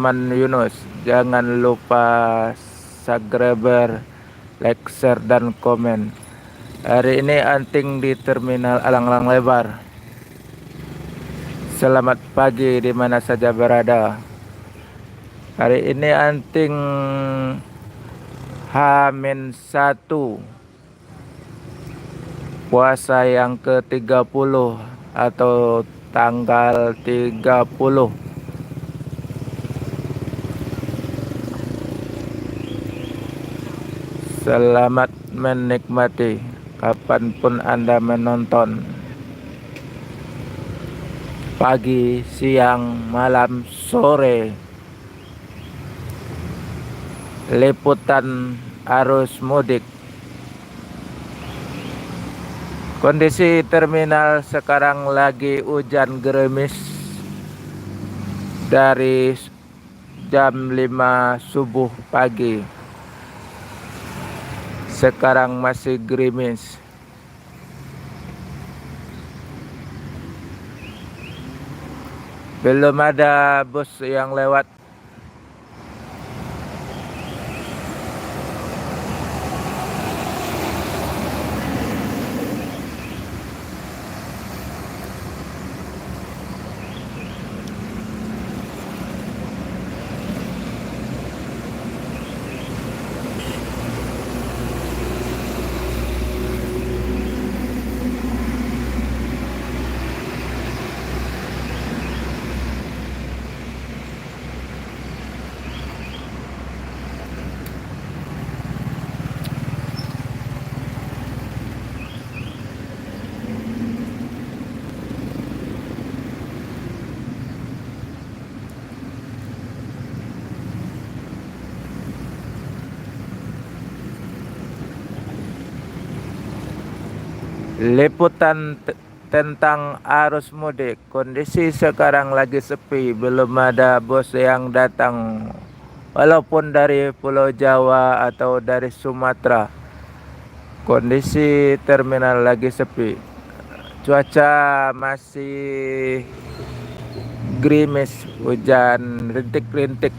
Firman Yunus. Jangan lupa subscribe, like, share, dan komen. Hari ini anting di terminal alang-alang lebar. Selamat pagi di mana saja berada. Hari ini anting H-1 puasa yang ke-30 atau tanggal 30. Selamat menikmati kapanpun Anda menonton. Pagi, siang, malam, sore. Liputan arus mudik. Kondisi terminal sekarang lagi hujan gerimis dari jam 5 subuh pagi. Sekarang masih gerimis. Belum ada bus yang lewat. Liputan tentang arus mudik. Kondisi sekarang lagi sepi, belum ada bus yang datang. Walaupun dari Pulau Jawa atau dari Sumatera, kondisi terminal lagi sepi. Cuaca masih gerimis, hujan rintik-rintik.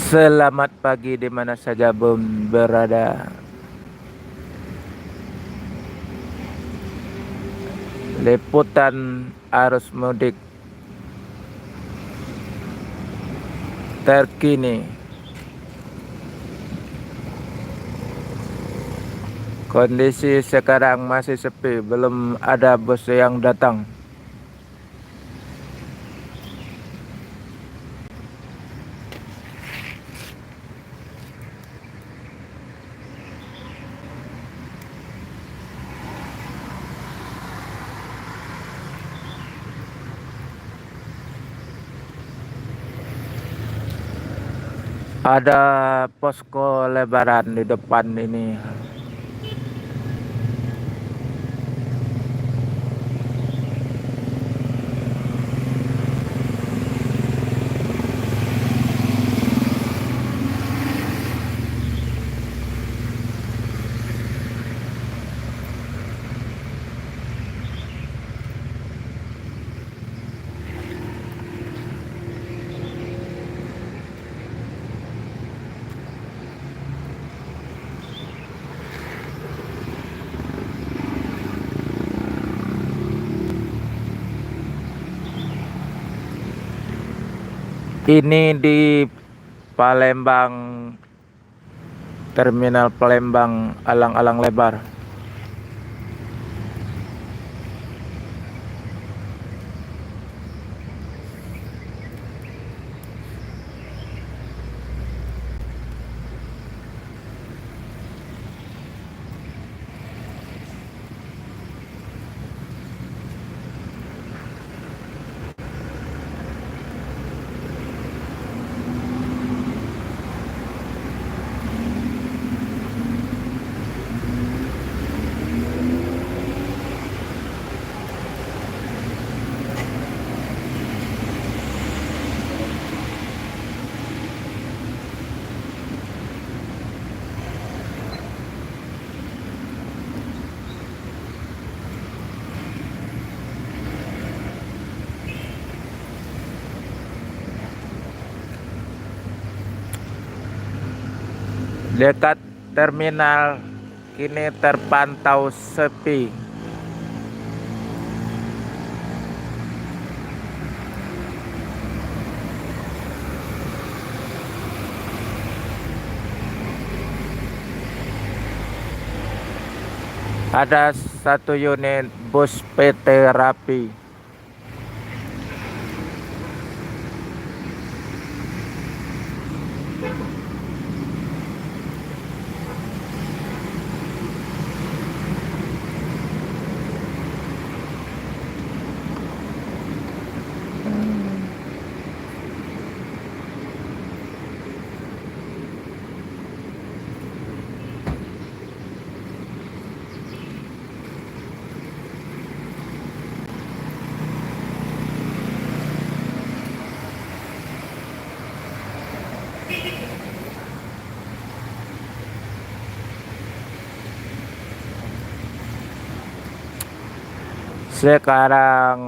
Selamat pagi di mana saja berada. Liputan arus mudik terkini. Kondisi sekarang masih sepi, belum ada bus yang datang. Ada posko lebaran di depan ini. Ini di Palembang, terminal Palembang alang-alang lebar. Dekat terminal kini terpantau sepi. Ada satu unit bus PT Rapi. Sekarang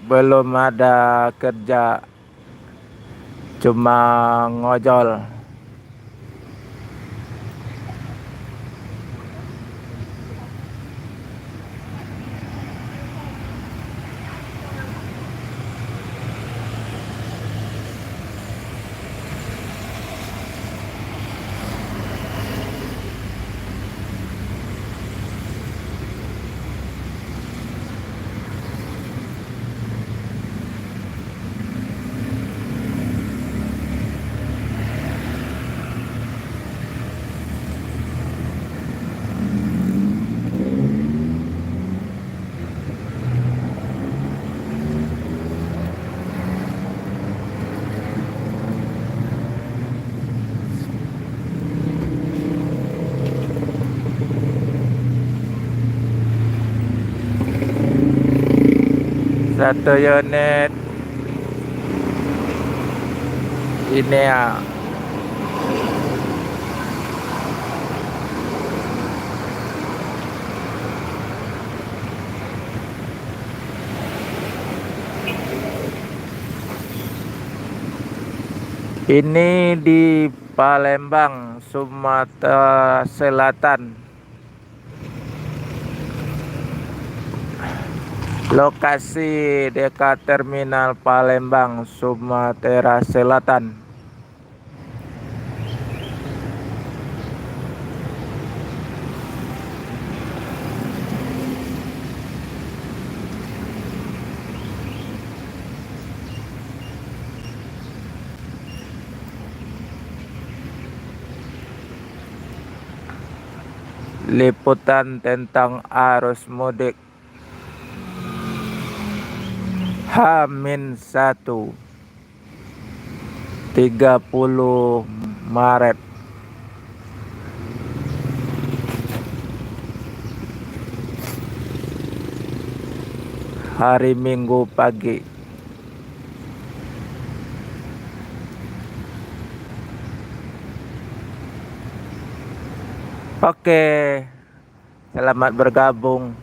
belum ada kerja, cuma ngojol. Satu unit ini ya. Ini di Palembang, Sumatera Selatan. Lokasi dekat terminal Palembang, Sumatera Selatan. Liputan tentang arus mudik H-1 30 Maret. Hari Minggu pagi. Oke, selamat bergabung.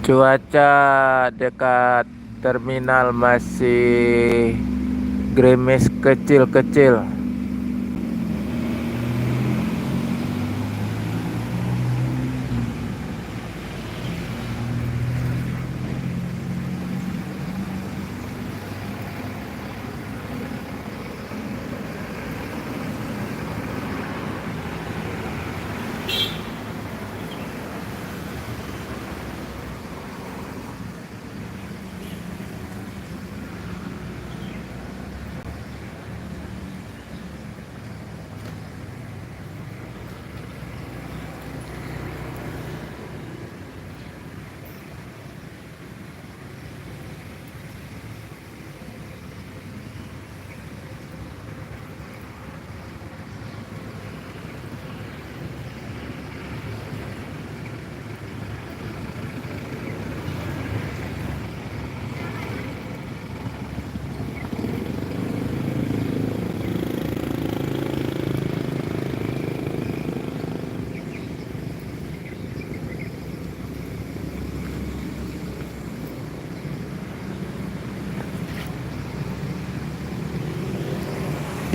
Cuaca dekat terminal masih gerimis kecil-kecil.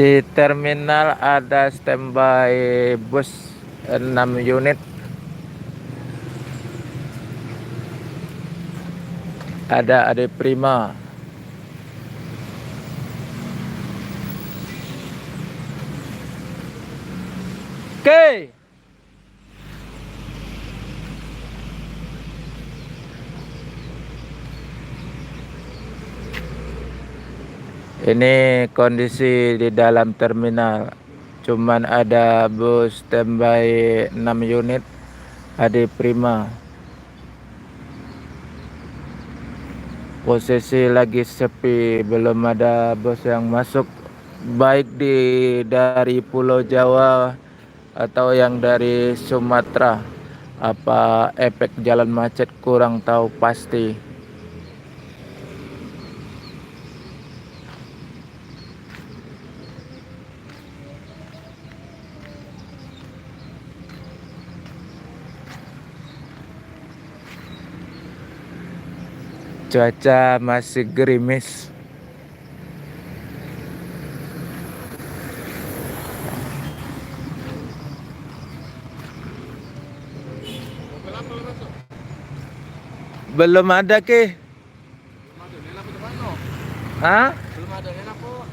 Di terminal ada standby bus 6 unit. Ada Ade Prima. Oke. Ini kondisi di dalam terminal. Cuman ada bus standby 6 unit Ade Prima. Posisi lagi sepi, belum ada bus yang masuk, baik dari Pulau Jawa atau yang dari Sumatera. Apa efek jalan macet kurang tahu pasti. Cuaca masih gerimis. Belum ada ke? Hah? Belum ada enak kok.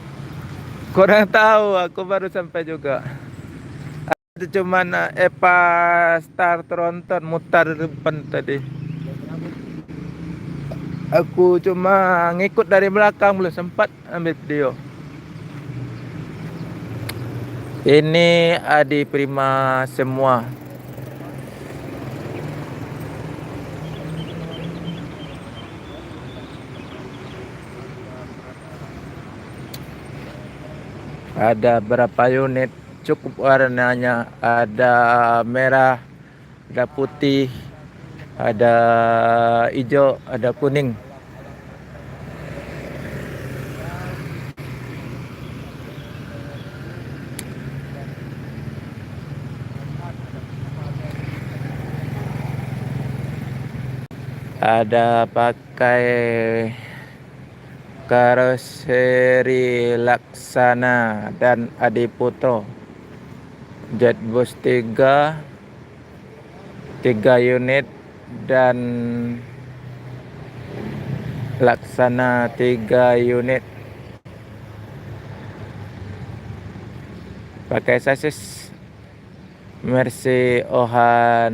Kurang tahu, aku baru sampai juga. Itu cuman Epa Star Tronton mutar di depan tadi. Aku cuma ngikut dari belakang, belum sempat ambil video. Ini Adi Prima semua. Ada berapa unit? Cukup warnanya. Ada merah, ada putih, ada hijau, ada kuning. Ada pakai karoseri Laksana dan Adiputro. Jetbus 3 unit dan Laksana 3 unit. Pakai sasis Mercy OH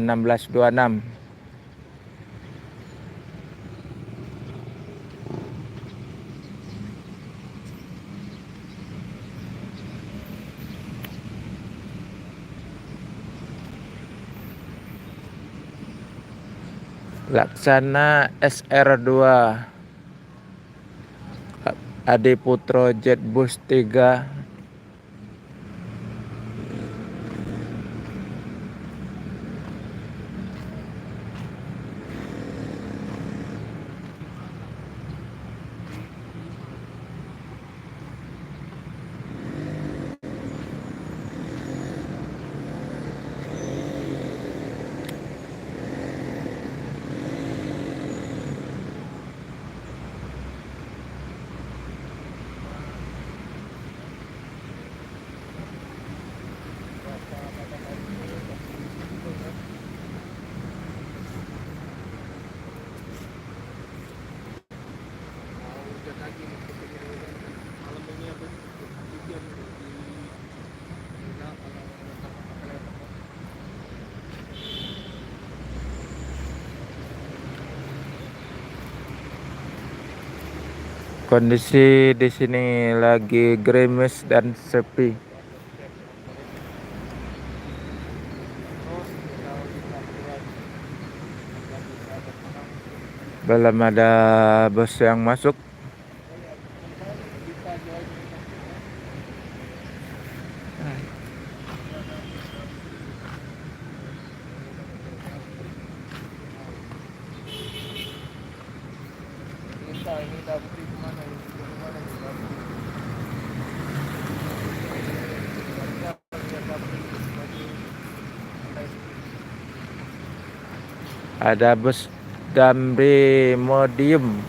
1626. Laksana SR2 Adiputro Jetbus 3. Kondisi di sini lagi gerimis dan sepi. Belum ada bos yang masuk. Ada bus Damri Modium